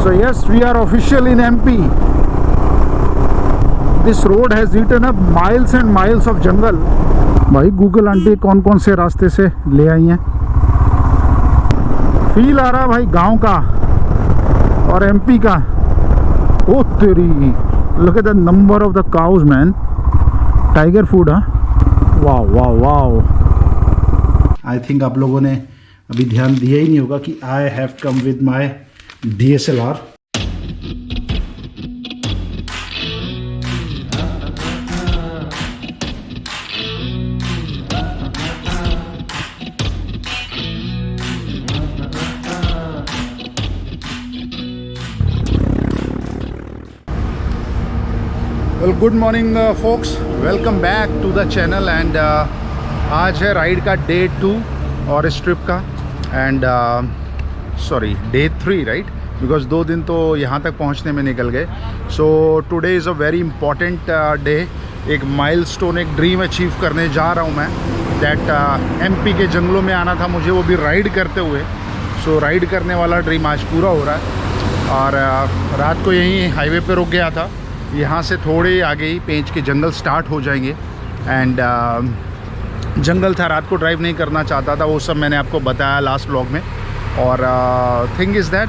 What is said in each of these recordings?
So yes, we are official in MP. This road has eaten up miles and miles of jungle. भाई Google aunty कौन कौन से रास्ते से ले आई हैं। फील आ रहा भाई गांव का और MP का। ओ तेरी, look at the number of the cows man. Tiger food हाँ। वाह वाह वाह। आई थिंक आप लोगों ने अभी ध्यान दिया ही नहीं होगा कि I have come with my DSLR। Well good morning folks, welcome back to the channel. And आज है राइड का डे 2 और इस ट्रिप का and sorry day 3 right, because 2 दिन तो यहाँ तक पहुँचने में निकल गए। So today is a very important day. एक माइलस्टोन, एक ड्रीम अचीव करने जा रहा हूँ मैं। दैट MP के जंगलों में आना था मुझे, वो भी राइड करते हुए। सो राइड करने वाला ड्रीम आज पूरा हो रहा है। और रात को यहीं हाईवे पे रुक गया था। यहाँ से थोड़े आगे ही पेंच के जंगल स्टार्ट हो जाएंगे। एंड जंगल था, रात को ड्राइव नहीं करना चाहता था, वो सब मैंने आपको बताया लास्ट व्लॉग में। और thing is that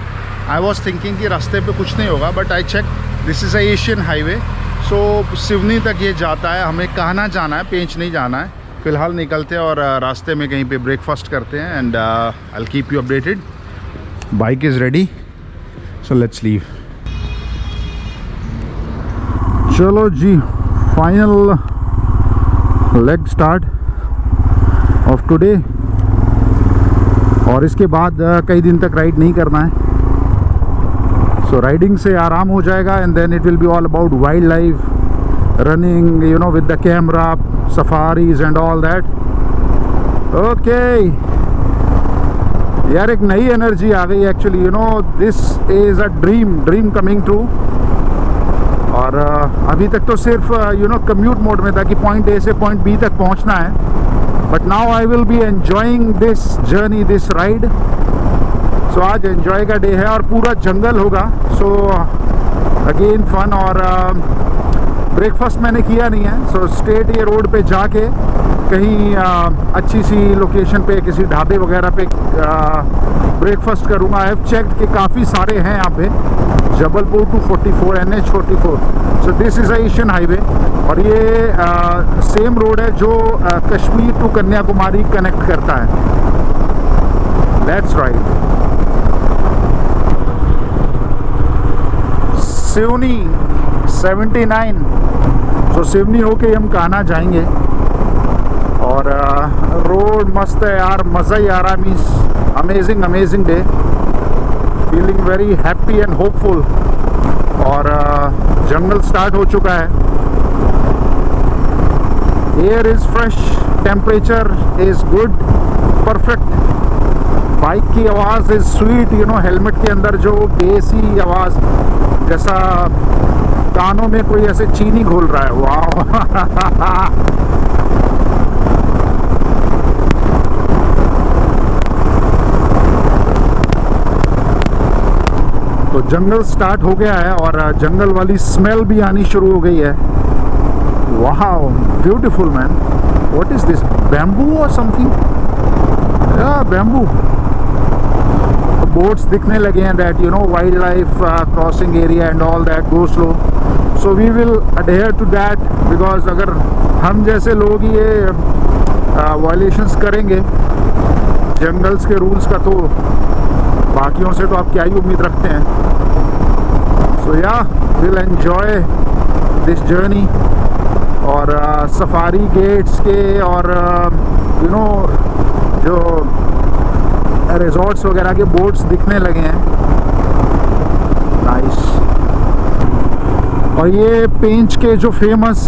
I was thinking कि रास्ते पे कुछ नहीं होगा, but I check this is a Asian highway. So Seoni तक ये जाता है, हमें कहना जाना है, पेंच नहीं जाना है। फ़िलहाल निकलते हैं और रास्ते में कहीं पे ब्रेकफास्ट करते हैं। And I will keep you updated. Bike is ready, so let's leave. चलो जी, final leg start of today. और इसके बाद कई दिन तक राइड नहीं करना है। सो राइडिंग से आराम हो जाएगा and then it will be all about wildlife, running, you know, with the camera, safaris and all that. Okay यार, एक नई एनर्जी आ गई actually. You know, this is a dream coming true. और अभी तक तो सिर्फ यू नो कम्यूट मोड में था कि पॉइंट A से पॉइंट B तक पहुंचना है। But now I will be enjoying this journey, this ride. So आज एंजॉय का डे है और पूरा जंगल होगा। So again fun. और ब्रेकफास्ट मैंने किया नहीं है। सो स्ट्रेट ये रोड पे जाके कहीं अच्छी सी लोकेशन पे, किसी ढाबे वगैरह पे ब्रेकफास्ट करूँगा। आई हैव चेक्ड कि काफ़ी सारे हैं यहाँ पे। Jabalpur to 44 NH 44। So this is a Asian highway. और ये सेम रोड है जो कश्मीर टू कन्याकुमारी कनेक्ट करता है। Let's ride. Seoni 79। So Seoni होके हम कान्हा जाएंगे। और रोड मस्त है यार, मज़ा ही आ रहा है। Means amazing day, feeling very happy and hopeful. और जंगल स्टार्ट हो चुका है। Air is fresh, temperature is good, perfect. Bike की आवाज़ is sweet. You know, helmet के अंदर जो बेसी आवाज़, जैसा कानों में कोई ऐसे चीनी घोल रहा है। वाह तो जंगल स्टार्ट हो गया है और जंगल वाली स्मेल भी आनी शुरू हो गई है। वाह, beautiful man. What is this, bamboo और समथिंग? या बैम्बू। बोट्स दिखने लगे हैं that you know wildlife crossing area and all that, go slow. So we will adhere to that, because अगर हम जैसे लोग ये वायलेशंस करेंगे जंगल्स के रूल्स का, तो बाकियों से तो आप क्या ही उम्मीद रखते हैं। सो या विल एंजॉय दिस जर्नी। और सफारी गेट्स के और यू नो जो रिजॉर्ट्स वगैरह के बोट्स दिखने लगे हैं। नाइस। और ये पेंच के जो फेमस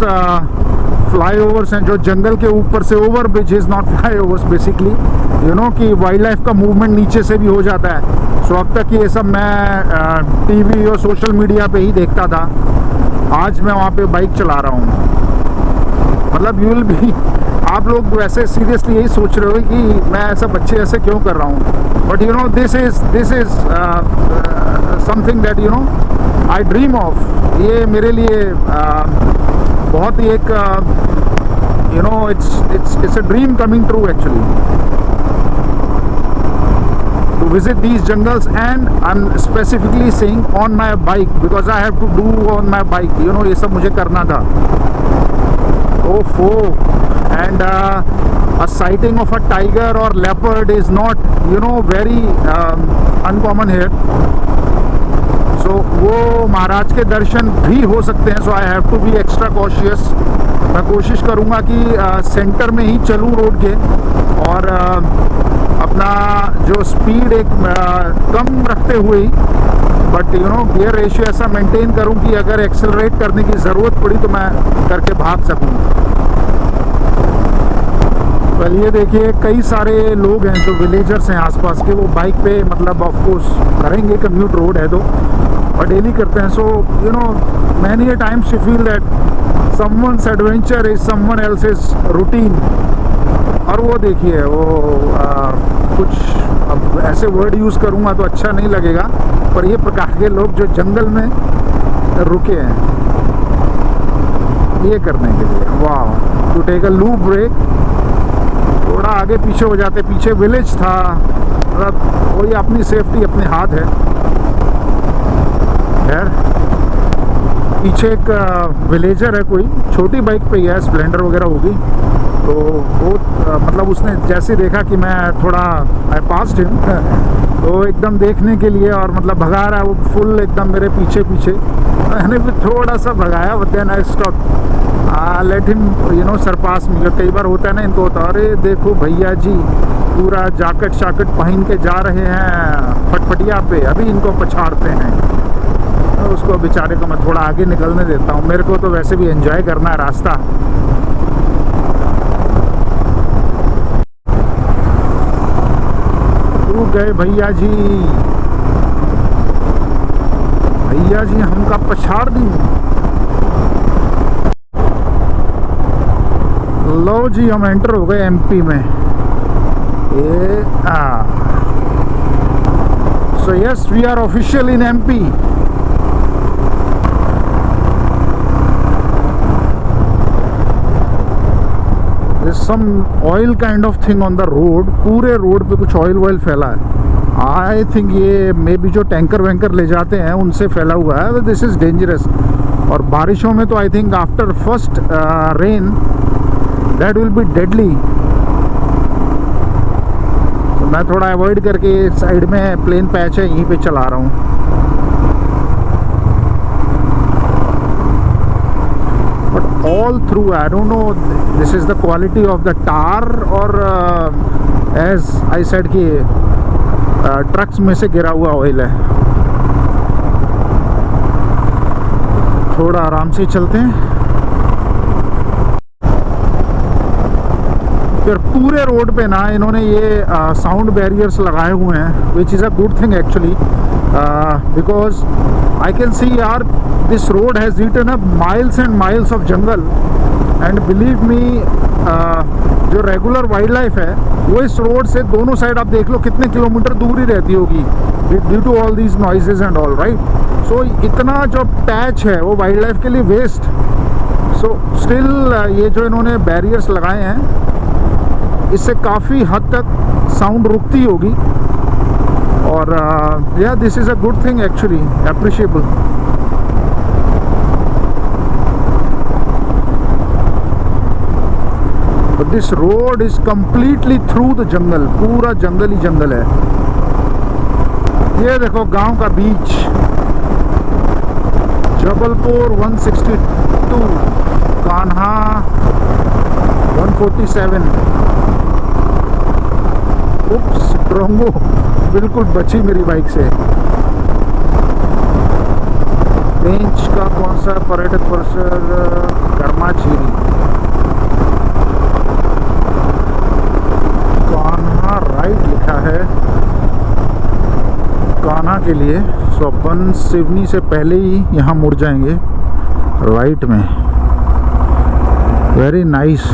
फ्लाईओवर्स हैं, जो जंगल के ऊपर से, over bridge is not flyovers basically, you know, कि वाइल्ड लाइफ का मूवमेंट नीचे से भी हो जाता है। सो अब तक ये सब मैं टीवी और सोशल मीडिया पे ही देखता था। आज मैं वहाँ पे बाइक चला रहा हूँ। मतलब यू विल बी, आप लोग वैसे सीरियसली यही सोच रहे हो कि मैं ऐसा बच्चे ऐसे क्यों कर रहा हूँ, but you know this is something that you know I dream of. ये मेरे लिए बहुत ही एक you know it's a dream coming true actually to visit these jungles, and I'm specifically saying on my bike because I have to do on my bike, you know, ये सब मुझे करना था। ओफो, and a sighting of a tiger or leopard is not, you know, very uncommon here, so वो महाराज के दर्शन भी हो सकते हैं। so I have to be extra cautious। मैं कोशिश करूँगा कि सेंटर में ही चलूँ रोड के, और अपना जो स्पीड एक कम रखते हुए ही, but you know gear ratio ऐसा मेंटेन करूँ कि अगर एक्सेलरेट करने की ज़रूरत पड़ी तो मैं करके भाग सकूँ। वेल, ये देखिए कई सारे लोग हैं जो विलेजर्स हैं आसपास के, वो बाइक पे मतलब ऑफ कोर्स करेंगे, कम्यूट रोड है तो, और डेली करते हैं। So you know many a times you feel that someone's adventure is someone else's routine। और वो देखिए वो कुछ अब ऐसे वर्ड यूज़ करूँगा तो अच्छा नहीं लगेगा, पर ये प्रकार के लोग जो जंगल में रुके हैं ये करने के लिए, वाह, to take a loop break, थोड़ा आगे पीछे हो जाते। पीछे विलेज था, मतलब वही अपनी सेफ्टी अपने हाथ है। खैर, पीछे एक विलेजर है, कोई छोटी बाइक पे ही है, स्प्लेंडर वगैरह होगी, तो वो मतलब उसने जैसे देखा कि मैं थोड़ा आई पास्ड हिम तो एकदम देखने के लिए, और मतलब भगा रहा है वो फुल एकदम मेरे पीछे पीछे। मैंने भी थोड़ा सा भगाया, but then I stop, let him you know surpass me. कई बार होता है ना इनको, होता अरे देखो भैया जी पूरा जैकेट शाकेट पहन के जा रहे हैं फटफटिया पे, अभी इनको पछाड़ते हैं। उसको बेचारे को मैं थोड़ा आगे निकलने देता हूँ, मेरे को तो वैसे भी एंजॉय करना है रास्ता। रुक गए भैया जी, भैया जी हमका पछाड़ दी। लो जी, हम एंटर हो गए एमपी में। So yes, we are official in MP. Some oil kind of thing on the road, पूरे रोड पे कुछ ऑयल वॉयल फैला है। आई थिंक ये मे बी जो टैंकर वैंकर ले जाते हैं उनसे फैला हुआ है। This is dangerous. और बारिशों में तो I think after first rain that will be deadly. तो मैं थोड़ा अवॉइड करके साइड में प्लेन पैच है यहीं पे चला रहा हूँ। All through, I don't know, this is the quality of the tar or as I said कि ट्रक्स में से गिरा हुआ ऑयल है। थोड़ा आराम से चलते हैं। फिर पूरे रोड पे ना इन्होंने ये साउंड बैरियर्स लगाए हुए हैं, which is a good thing actually, because I can see यार this road has eaten up miles and miles of jungle, and believe me जो रेगुलर वाइल्ड लाइफ है वो इस रोड से दोनों साइड आप देख लो कितने किलोमीटर दूर ही रहती होगी, due to all these noises and all, right. So इतना जो पैच है वो वाइल्ड लाइफ के लिए वेस्ट। सो स्टिल ये जो इन्होंने बैरियर्स लगाए हैं इससे काफ़ी हद तक साउंड रुकती होगी, और yeah, this is a good thing actually, appreciable। But this road is completely through the jungle, पूरा जंगल ही जंगल है। ये देखो गांव का बीच, जबलपुर 162, कान्हा 147। उप्स, ड्रोंगो बिल्कुल बची मेरी बाइक से। पेंच का कौन सा पर्यटक परिसर, कर्माझीरी, कान्हा राइट लिखा है कान्हा के लिए। सो अपन सिवनी से पहले ही यहाँ मुड़ जाएंगे राइट में। Very nice.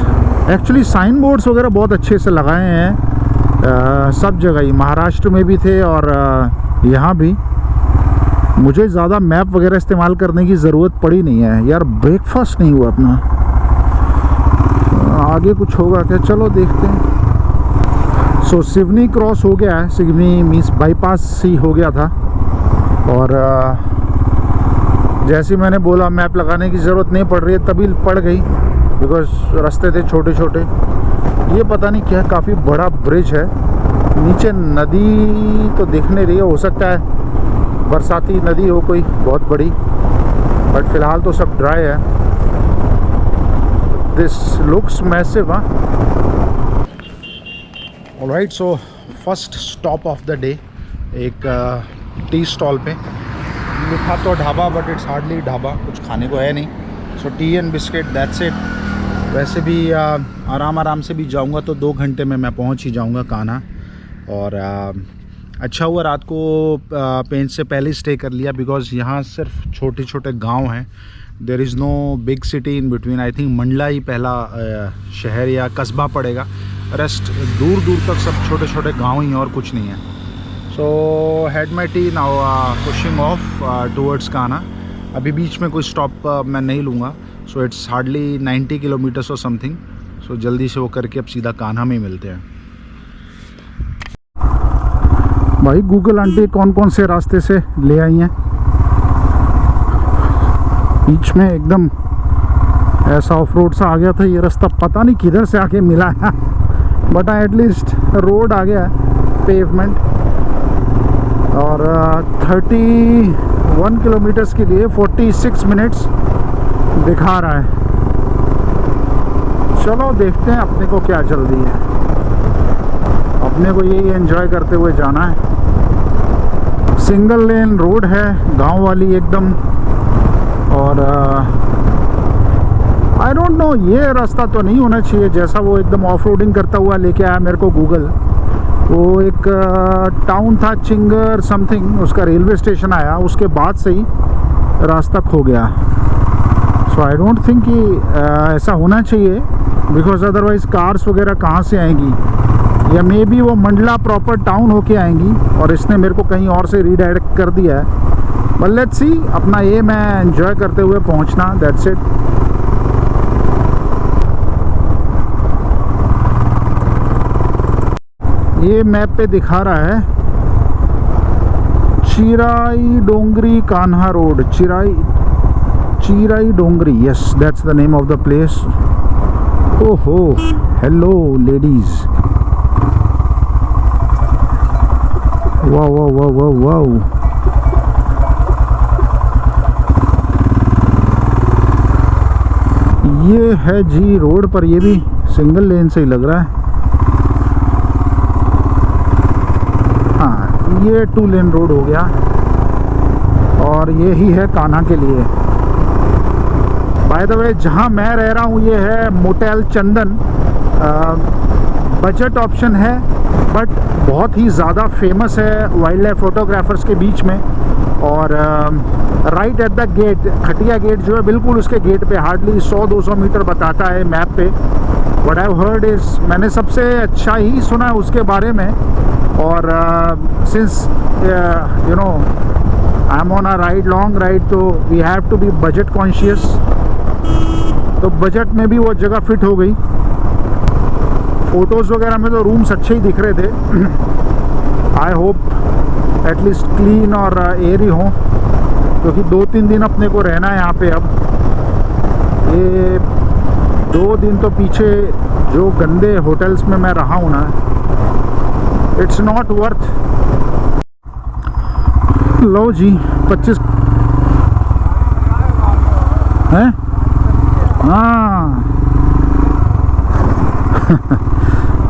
Actually sign boards वगैरह बहुत अच्छे से लगाए हैं सब जगह ही, महाराष्ट्र में भी थे और यहाँ भी। मुझे ज़्यादा मैप वगैरह इस्तेमाल करने की ज़रूरत पड़ी नहीं है यार। ब्रेकफास्ट नहीं हुआ अपना, आगे कुछ होगा क्या, चलो देखते हैं। सो सिवनी क्रॉस हो गया है, सिवनी मीन्स बाईपास ही हो गया था। और जैसे मैंने बोला मैप लगाने की ज़रूरत नहीं पड़ रही है, तभी पड़ गई बिकॉज रास्ते थे छोटे छोटे। ये पता नहीं क्या, काफ़ी बड़ा ब्रिज है, नीचे नदी तो दिख नहीं रही है, हो सकता है बरसाती नदी हो कोई बहुत बड़ी, बट फिलहाल तो सब ड्राई है। This looks massive. Alright, so first stop of the day एक टी स्टॉल पे। लिखा तो dhaba but it's hardly dhaba, कुछ खाने को है नहीं। So tea and biscuit, that's it. वैसे भी आराम से भी जाऊंगा तो 2 घंटे में मैं पहुंच ही जाऊंगा कान्हा। और अच्छा हुआ रात को पेंच से पहले स्टे कर लिया, बिकॉज यहाँ सिर्फ छोटे छोटे गांव हैं। There is no big city in between. I think Mandla ही पहला शहर या कस्बा पड़ेगा, रेस्ट दूर दूर तक सब छोटे छोटे गांव ही हैं और कुछ नहीं है। So had my T, now pushing of towards Kanha. अभी बीच में कोई स्टॉप मैं नहीं लूँगा। सो इट्स हार्डली 90 किलोमीटर्स और समथिंग। सो जल्दी से वो करके अब सीधा कान्हा में ही मिलते हैं। भाई गूगल आंटी कौन कौन से रास्ते से ले आई हैं, बीच में एकदम ऐसा ऑफ रोड सा आ गया था। ये रास्ता पता नहीं किधर से आके मिला है, बट एटलीस्ट रोड आ गया है, पेवमेंट। और 31 किलोमीटर्स के लिए 46 मिनट्स दिखा रहा है। चलो देखते हैं अपने को क्या जल्दी है, अपने को यही एंजॉय करते हुए जाना है। सिंगल लेन रोड है, गांव वाली एकदम। और आई डोंट नो, ये रास्ता तो नहीं होना चाहिए जैसा वो एकदम ऑफ रोडिंग करता हुआ लेके आया मेरे को गूगल। वो एक टाउन था चिंगर समथिंग, उसका रेलवे स्टेशन आया, उसके बाद से ही रास्ता खो गया। सो आई डोंट थिंक कि ऐसा होना चाहिए, बिकॉज अदरवाइज़ कार्स वगैरह कहाँ से आएंगी, या मे बी वो मंडला प्रॉपर टाउन होके आएंगी और इसने मेरे को कहीं और से रीडायरेक्ट कर दिया है। बट लेट्स सी, अपना ये मैं एंजॉय करते हुए पहुंचना, दैट्स इट। ये मैप पे दिखा रहा है चिराई डोंगरी Kanha road, Chirai Dongri, yes that's the name of the place. ओहो, हेलो लेडीज, वाह वाह वाह वाह वाह। ये है जी रोड पर, ये भी सिंगल लेन से ही लग रहा है। हाँ, ये 2 लेन रोड हो गया और ये ही है कान्हा के लिए। बाय द वे, जहाँ मैं रह रहा हूँ ये है मोटेल चंदन। बजट ऑप्शन है बट बहुत ही ज़्यादा फेमस है वाइल्ड लाइफ फोटोग्राफर्स के बीच में। और राइट एट द गेट, खटिया गेट जो है बिल्कुल उसके गेट पे, हार्डली 100-200 मीटर बताता है मैप पे। व्हाट आई हर्ड इज, मैंने सबसे अच्छा ही सुना है उसके बारे में। और since you know I am on a ride, long ride, तो we have to be budget conscious. तो बजट में भी वो जगह फिट हो गई। फ़ोटोज़ वगैरह में तो रूम्स अच्छे ही दिख रहे थे। आई होप एटलीस्ट क्लीन और एयरी हो, क्योंकि 2-3 दिन अपने को रहना है यहाँ पे। अब ये 2 दिन तो पीछे जो गंदे होटल्स में मैं रहा हूँ ना, इट्स नॉट वर्थ। लो जी 25 हैं, हाँ।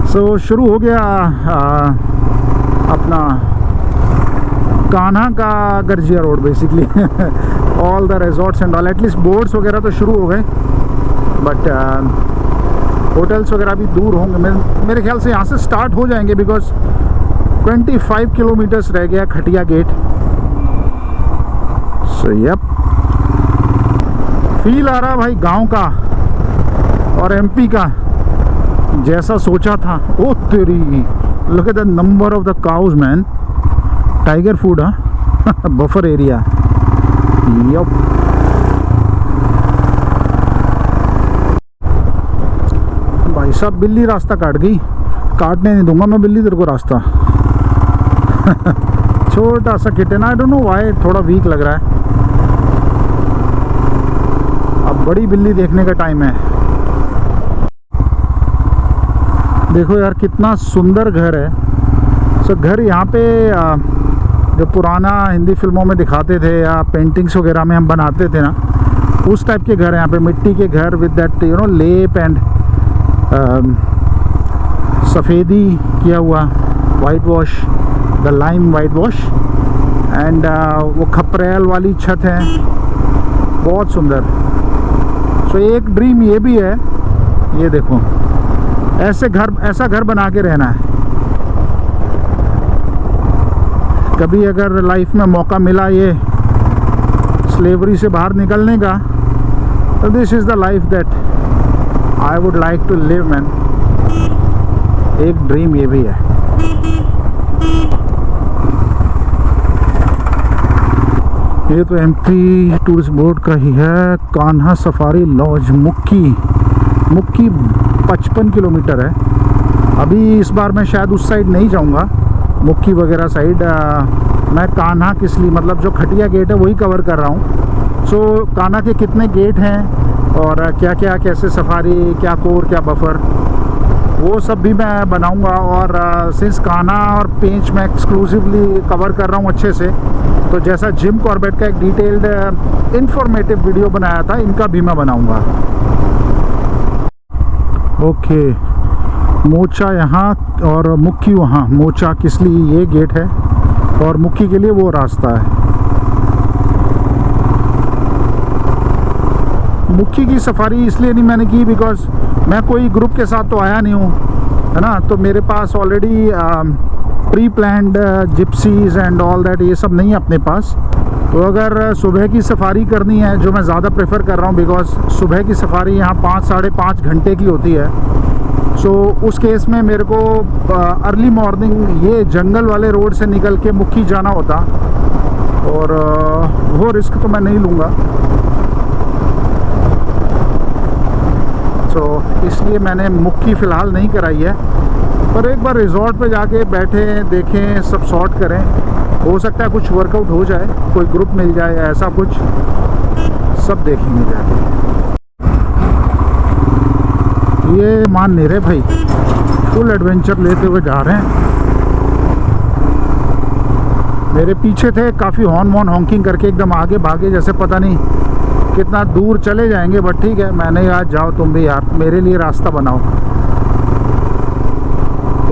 सो शुरू हो गया अपना कान्हा का Garjia road basically. All the resorts and all, at least boards वगैरह तो शुरू हो गए, बट होटल्स वगैरह भी दूर होंगे। मेरे ख्याल से यहाँ से स्टार्ट हो जाएंगे, बिकॉज 25 किलोमीटर्स रह गया खटिया गेट। सो यप, फील आ रहा भाई गांव का और एमपी का, जैसा सोचा था। ओ तेरी, look at the number of the cows man. Tiger food, हाँ। Buffer area. यप, भाई साहब बिल्ली रास्ता काट गई। काटने नहीं दूंगा मैं बिल्ली तेरे को रास्ता। छोटा सा kitten, I don't know why थोड़ा वीक लग रहा है। अब बड़ी बिल्ली देखने का टाइम है। देखो यार कितना सुंदर घर है। सो घर यहाँ पे जो पुराना हिंदी फिल्मों में दिखाते थे या पेंटिंग्स वगैरह में हम बनाते थे ना, उस टाइप के घर हैं यहाँ पे। मिट्टी के घर विद दैट यू नो लेप एंड सफ़ेदी किया हुआ, white wash, the lime white wash and वो खपरेल वाली छत है, बहुत सुंदर। सो एक ड्रीम ये भी है, ये देखो ऐसा घर बना के रहना है। कभी अगर लाइफ में मौका मिला ये स्लेवरी से बाहर निकलने का, तो this is the life that I would like to live man. एक ड्रीम ये भी है। ये तो एमपी टूरिस्ट बोर्ड का ही है, कान्हा सफारी लॉज मुक्की 55 किलोमीटर है। अभी इस बार मैं शायद उस साइड नहीं जाऊंगा, मुक्की वगैरह साइड। मैं कान्हा किसली मतलब जो खटिया गेट है वही कवर कर रहा हूँ। सो कान्हा के कितने गेट हैं और क्या क्या, कैसे सफारी, क्या कोर, क्या बफर, वो सब भी मैं बनाऊंगा। और सिंस कान्हा और पेंच मैं एक्सक्लूसिवली कवर कर रहा हूँ अच्छे से, तो जैसा जिम कॉर्बेट का एक डिटेल्ड इंफॉर्मेटिव वीडियो बनाया था, इनका भी मैं बनाऊंगा। ओके, मोचा यहाँ और मुक्की वहाँ। मोचा किसली ये गेट है और मुक्की के लिए वो रास्ता है। मुक्की की सफारी इसलिए नहीं मैंने की बिकॉज मैं कोई ग्रुप के साथ तो आया नहीं हूँ, है ना। तो मेरे पास already pre planned gypsies and all that ये सब नहीं है अपने पास। तो अगर सुबह की सफारी करनी है, जो मैं ज़्यादा प्रेफर कर रहा हूँ बिकॉज सुबह की सफारी यहाँ 5-5.5 घंटे की होती है। सो उस केस में मेरे को अर्ली मॉर्निंग ये जंगल वाले रोड से निकल के मुक्की जाना होता, और वो रिस्क तो मैं नहीं लूँगा। सो इसलिए मैंने मुक्की फ़िलहाल नहीं कराई है, पर एक बार रिजॉर्ट पे जाके बैठें, देखें, सब सॉर्ट करें। हो सकता है कुछ वर्कआउट हो जाए, कोई ग्रुप मिल जाए, ऐसा कुछ सब देखेंगे जाके। ये मान नहीं रहे भाई, फुल एडवेंचर लेते हुए जा रहे हैं। मेरे पीछे थे, काफ़ी हॉर्न वॉर्न हॉन्किंग करके एकदम आगे भागे, जैसे पता नहीं कितना दूर चले जाएंगे। बट ठीक है, मैंने आज जाओ तुम भी यार, मेरे लिए रास्ता बनाओ।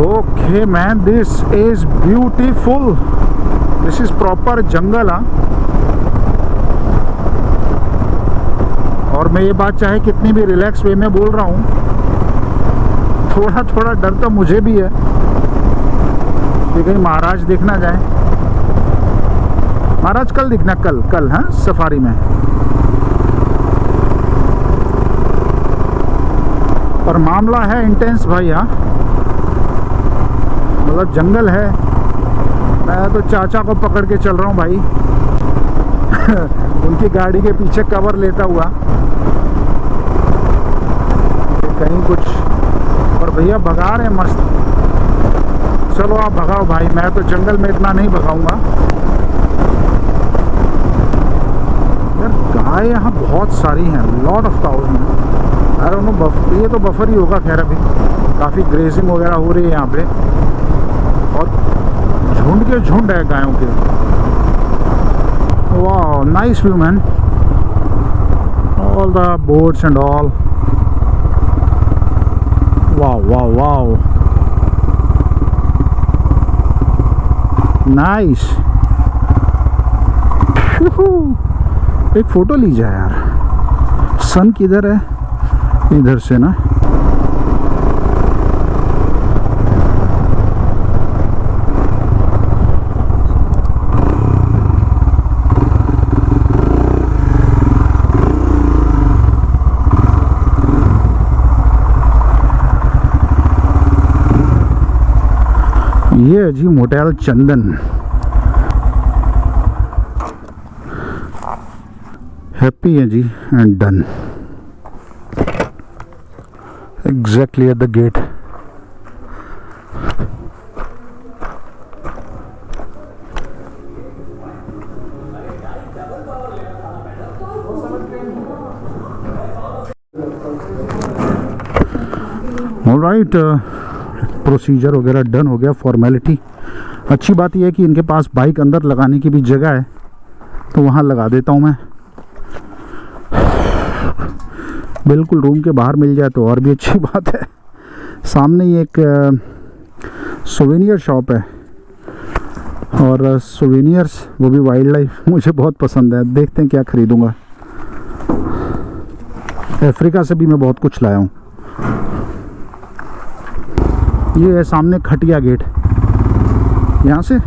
Okay man, this is beautiful, this is proper jungle. हाँ, और मैं ये बात चाहे कितनी भी रिलैक्स वे में बोल रहा हूँ, थोड़ा थोड़ा डर तो मुझे भी है कि कहीं महाराज दिख ना जाए। महाराज कल दिखना, कल हाँ सफारी में। पर मामला है इंटेंस भाई। हाँ, मतलब जंगल है। मैं तो चाचा को पकड़ के चल रहा हूँ भाई उनकी गाड़ी के पीछे कवर लेता हुआ कहीं कुछ। और भैया भगा रहे हैं मस्त। चलो आप भगाओ भाई, मैं तो जंगल में इतना नहीं भगाऊंगा यार। गाय यहाँ बहुत सारी हैं, लॉट ऑफ काउज हैं। आई डोंट नो, ये तो बफर ही होगा। खैर अभी काफ़ी ग्रेजिंग वगैरह हो रही है यहाँ पे, और झुंड के झुंड है गायों के। वाह, nice view man, all the boats and all. वाह वाह वाह, नाइस। एक फोटो ली जाए यार। सन किधर है? इधर से ना। ये है जी मोटेल चंदन। हैप्पी है जी and done exactly at the gate. Alright, procedure वगैरह डन हो गया, फॉर्मेलिटी। अच्छी बात यह है कि इनके पास बाइक अंदर लगाने की भी जगह है, तो वहाँ लगा देता हूँ मैं। बिल्कुल रूम के बाहर मिल जाए तो और भी अच्छी बात है। सामने ही एक सोवेनियर शॉप है, और सोवेनियर्स वो भी वाइल्ड लाइफ मुझे बहुत पसंद है। देखते हैं क्या ख़रीदूँगा। अफ्रीका से भी मैं बहुत कुछ लाया हूँ। ये है सामने खटिया गेट, यहाँ से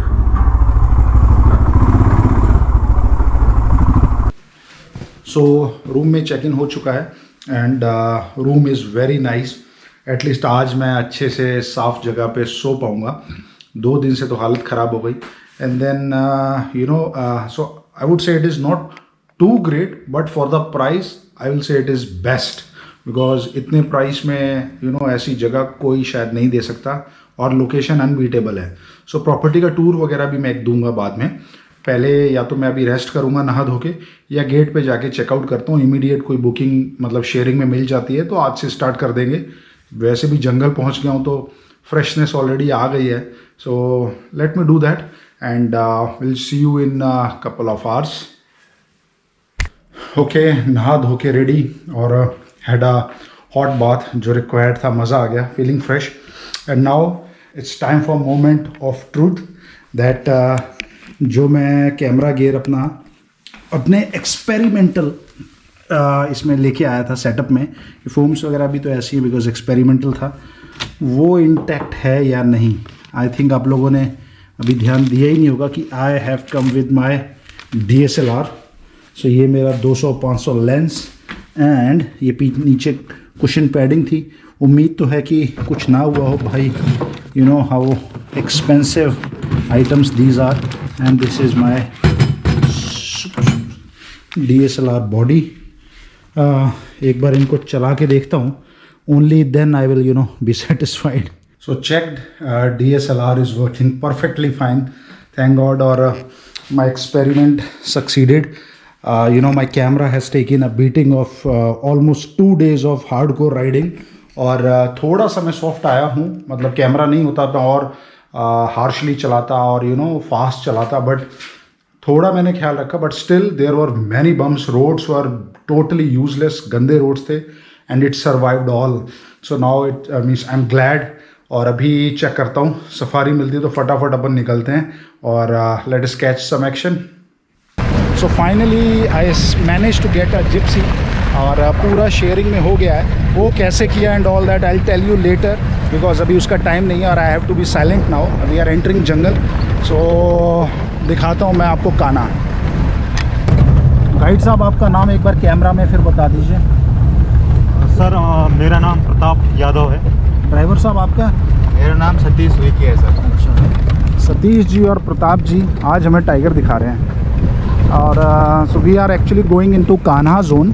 रूम में चेक इन हो चुका है and room is very nice. At least आज मैं अच्छे से साफ जगह पे सो पाऊँगा। 2 दिन से तो हालत ख़राब हो गई। And then so I would say it is not too great, but for the price I will say it is best, because इतने प्राइस में ऐसी जगह कोई शायद नहीं दे सकता, और लोकेशन अनबीटेबल है। सो प्रॉपर्टी का टूर वगैरह भी मैं एक दूंगा बाद में। पहले या तो मैं अभी रेस्ट करूंगा नहा धो के, या गेट पे जाके चेकआउट करता हूँ। इमीडिएट कोई बुकिंग मतलब शेयरिंग में मिल जाती है तो आज से स्टार्ट कर देंगे। वैसे भी जंगल पहुँच गया हूँ तो फ्रेशनेस ऑलरेडी आ गई है। So let me do that and will see you in couple of hours. Okay, नहा धो के रेडी और हैड अ हॉट बाथ जो रिक्वायर्ड था। मज़ा आ गया, feeling fresh. And now it's time for moment of truth that जो मैं कैमरा गियर अपने एक्सपेरिमेंटल इसमें लेके आया था सेटअप में। फोम्स वगैरह भी तो ऐसी है बिकॉज एक्सपेरिमेंटल था, वो इंटैक्ट है या नहीं। आई थिंक आप लोगों ने अभी ध्यान दिया ही नहीं होगा कि I have come with my DSLR। सो ये मेरा 200-500 लेंस एंड ये नीचे कुशन पैडिंग थी। उम्मीद तो है कि कुछ ना हुआ हो भाई, you know how expensive items these are. And this is my DSLR body. एक बार इनको चला के देखता हूँ, only then I will be satisfied. So checked, DSLR is working perfectly fine, thank God. और my experiment succeeded. My camera has taken a beating of almost 2 days of hardcore riding, और थोड़ा सा मैं सॉफ्ट आया हूँ। मतलब camera नहीं होता तो और हार्शली चलाता और फास्ट चलाता, बट थोड़ा मैंने ख्याल रखा। But still there were many bumps, roads were totally useless, गंदे रोड्स थे, and it survived all. So now it means I am glad. और अभी चेक करता हूँ, सफारी मिलती है तो फटाफट अपन निकलते हैं और let us catch some action. So finally I manage to get a Gypsy, और पूरा शेयरिंग में हो गया है। वो कैसे किया and all that I tell you later, because अभी उसका टाइम नहीं है और I have to be silent now. We are entering jungle. So दिखाता हूँ मैं आपको काना। गाइड साहब, आपका नाम एक बार कैमरा में फिर बता दीजिए। सर मेरा नाम प्रताप यादव है। ड्राइवर साहब आपका? मेरा नाम सतीश विकी है सर। अच्छा, सतीश जी और प्रताप जी आज हमें टाइगर दिखा रहे हैं। और so we are actually going into Kanha zone.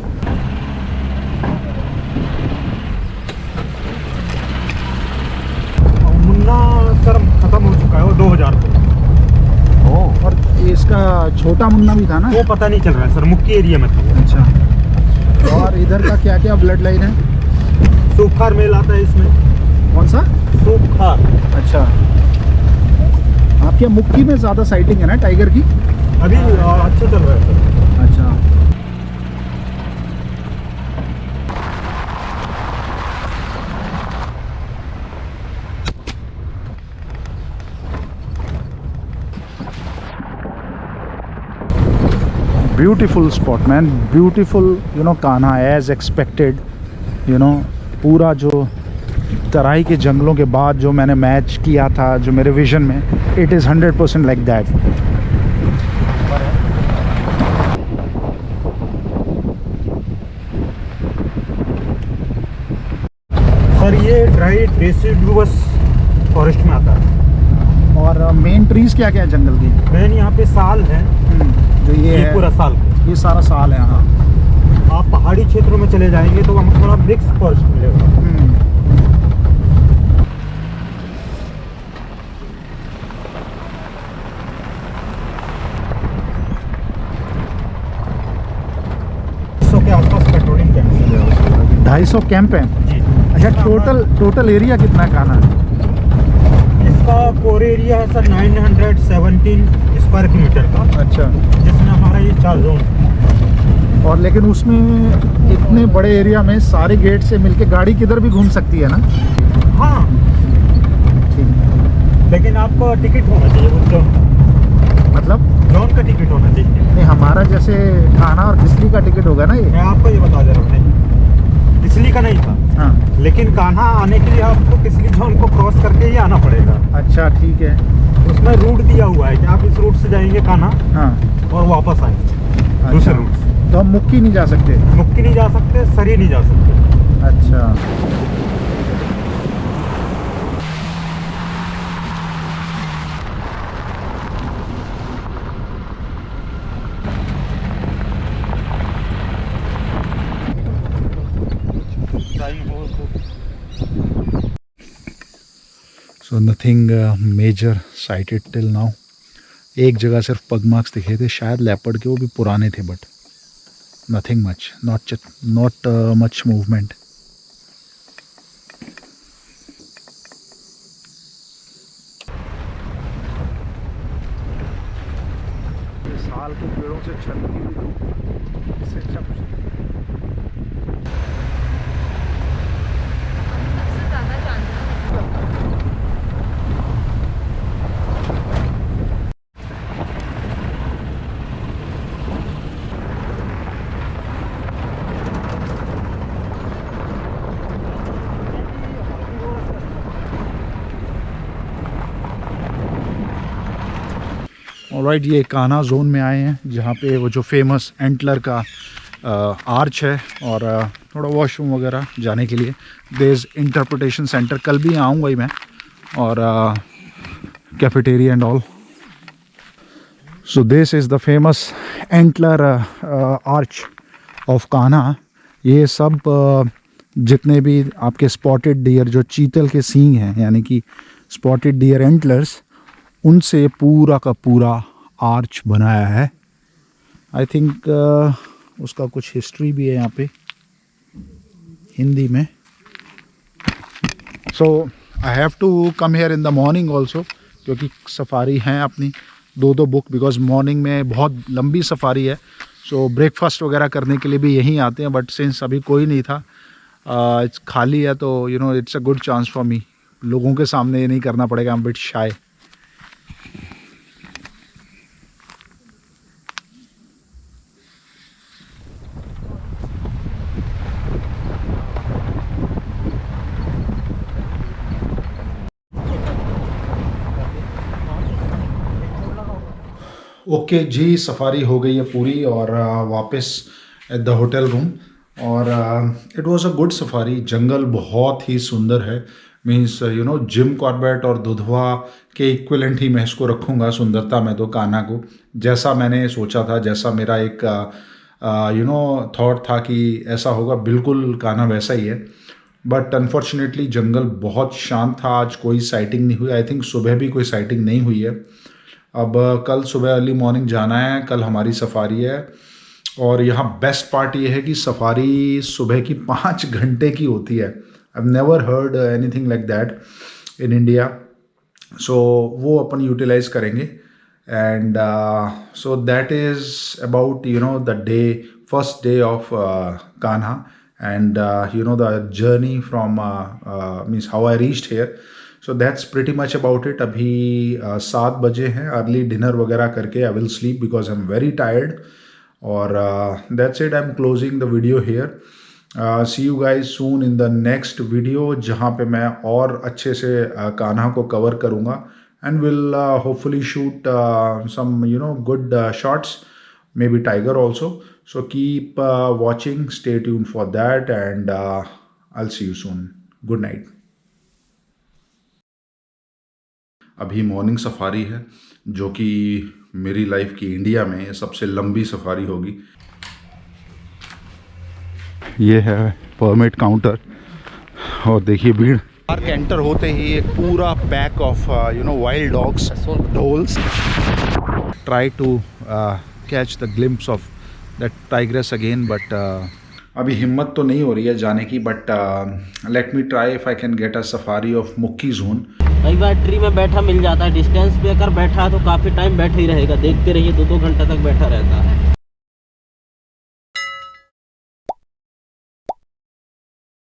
Munna sir ख़त्म हो चुका है, वो 2000 को। ओह, और इसका छोटा मुन्ना भी था ना? वो पता नहीं चल रहा है सर, मुक्की एरिया में था वो। अच्छा, और इधर का क्या क्या ब्लड लाइन है? सूखार मेल आता है इसमें। कौन सा? सूखार। अच्छा, आपके मुक्की में ज़्यादा साइटिंग है ना टाइगर की? अभी अच्छा चल रहा है सर। अच्छा, beautiful spot man, beautiful. Kanha as expected. पूरा जो तराई के जंगलों के बाद जो मैंने मैच किया था, जो मेरे विजन में, it is 100% like that. Sir ये ड्राई डेसिडुअस फॉरेस्ट में आता है। और मेन ट्रीज क्या क्या है जंगल की? मेन यहाँ पे साल है, जो ये है, पूरा साल, ये सारा साल है। हाँ, आप पहाड़ी क्षेत्रों में चले जाएंगे तो वहाँ थोड़ा मिक्स फॉरेस्ट मिलेगा। के आसपास पेट्रोलिंग कैंप है। 250 कैंप हैं जी। अच्छा, टोटल एरिया कितना है कान्हा? इसका कोर एरिया है सर 917 स्क्वायर किलोमीटर का। अच्छा, जिसमें हमारा ये 4 जोन। और लेकिन उसमें इतने बड़े एरिया में सारे गेट से मिलके गाड़ी किधर भी घूम सकती है ना? हाँ, ठीक। लेकिन आपको टिकट होना चाहिए उस जोन का। मतलब जोन का टिकट होना चाहिए। नहीं, हमारा जैसे कान्हा और किसली का टिकट होगा ना ये? मैं आपको ये बता दे रहा हूँ, किसली का नहीं था। हाँ, लेकिन कान्हा आने के लिए आपको किसली जोन को क्रॉस करके ही आना पड़ेगा। अच्छा ठीक है। उसमें रूट दिया हुआ है कि आप इस रूट से जाएंगे कान्हा हाँ, और वापस आएंगे दूसरे रूट से। तो हम मुक्की नहीं जा सकते? मुक्की नहीं जा सकते, सरी नहीं जा सकते। अच्छा, so nothing major sighted till now. एक जगह सिर्फ पग मार्क्स दिखे थे, शायद लेपर्ड के, वो भी पुराने थे, but nothing much, not much movement. साल के पेड़ों से छलकी हुई धूप, इससे अच्छा कुछ नहीं। सबसे ज़्यादा जानना ऑलराइट, ये कान्हा जोन में आए हैं जहाँ पे वो जो फेमस एंटलर का आर्च है, और थोड़ा वॉशरूम वगैरह जाने के लिए देयर इंटरप्रिटेशन सेंटर। कल भी आऊँगा ही मैं, और cafeteria and all. So this is the famous antler arch of Kanha. ये सब जितने भी आपके स्पॉटेड डियर, जो चीतल के सींग हैं, यानी कि स्पॉटेड डियर एंटलर्स, उनसे पूरा का पूरा आर्च बनाया है। आई थिंक उसका कुछ हिस्ट्री भी है यहाँ पे हिंदी में। So I have to come here in the morning also, क्योंकि सफारी हैं अपनी 2-2 बुक, बिकॉज मॉर्निंग में बहुत लंबी सफारी है। सो ब्रेकफास्ट वगैरह करने के लिए भी यहीं आते हैं, बट सिंस अभी कोई नहीं था, खाली है, तो you know it's a good chance for me. लोगों के सामने ये नहीं करना पड़ेगा, I am bit shy. Okay जी, सफारी हो गई है पूरी, और वापस एट द होटल रूम। और it was a good safari. जंगल बहुत ही सुंदर है, means you know Jim Corbett और दुधवा के इक्विवेलेंट ही मैं इसको रखूँगा सुंदरता में, तो कान्हा को जैसा मैंने सोचा था, जैसा मेरा एक यू नो थॉट था कि ऐसा होगा, बिल्कुल कान्हा वैसा ही है। बट अनफॉर्चुनेटली जंगल बहुत शांत था, आज कोई साइटिंग नहीं हुई। आई थिंक सुबह भी कोई साइटिंग नहीं हुई है। अब कल सुबह अर्ली मॉर्निंग जाना है, कल हमारी सफारी है। और यहाँ बेस्ट पार्ट ये है कि सफारी सुबह की 5 घंटे की होती है। I never heard anything like that in India. So वो अपन यूटिलाइज करेंगे, and so that is about you know the day, first day of Kanha, and you know the journey from means how I reached here. So that's pretty much about it. अभी 7 बजे हैं, early dinner वगैरह करके I will sleep because I am very tired. और that's it, I am closing the video here. See you guys soon in the next video, जहाँ पे मैं और अच्छे से कान्हा को कवर करूँगा, and will hopefully shoot some you know good shots, maybe tiger also. So keep watching, stay tuned for that, and I'll see you soon. Good night. अभी morning safari है, जो कि मेरी लाइफ की इंडिया में सबसे लंबी सफारी होगी। ये है परमिट काउंटर और देखिए भीड़। पार्क एंटर होते ही एक पूरा pack of wild dogs, dholes try to catch the glimpse of that tigress again, but अभी हिम्मत तो नहीं हो रही है जाने की, but let me try if I can get a safari of Mukki zone. कई बार ट्री में बैठा मिल जाता है, डिस्टेंस पे अगर बैठा है तो काफ़ी टाइम बैठा ही रहेगा, देखते रहिए 2-2 घंटे तक बैठा रहता है।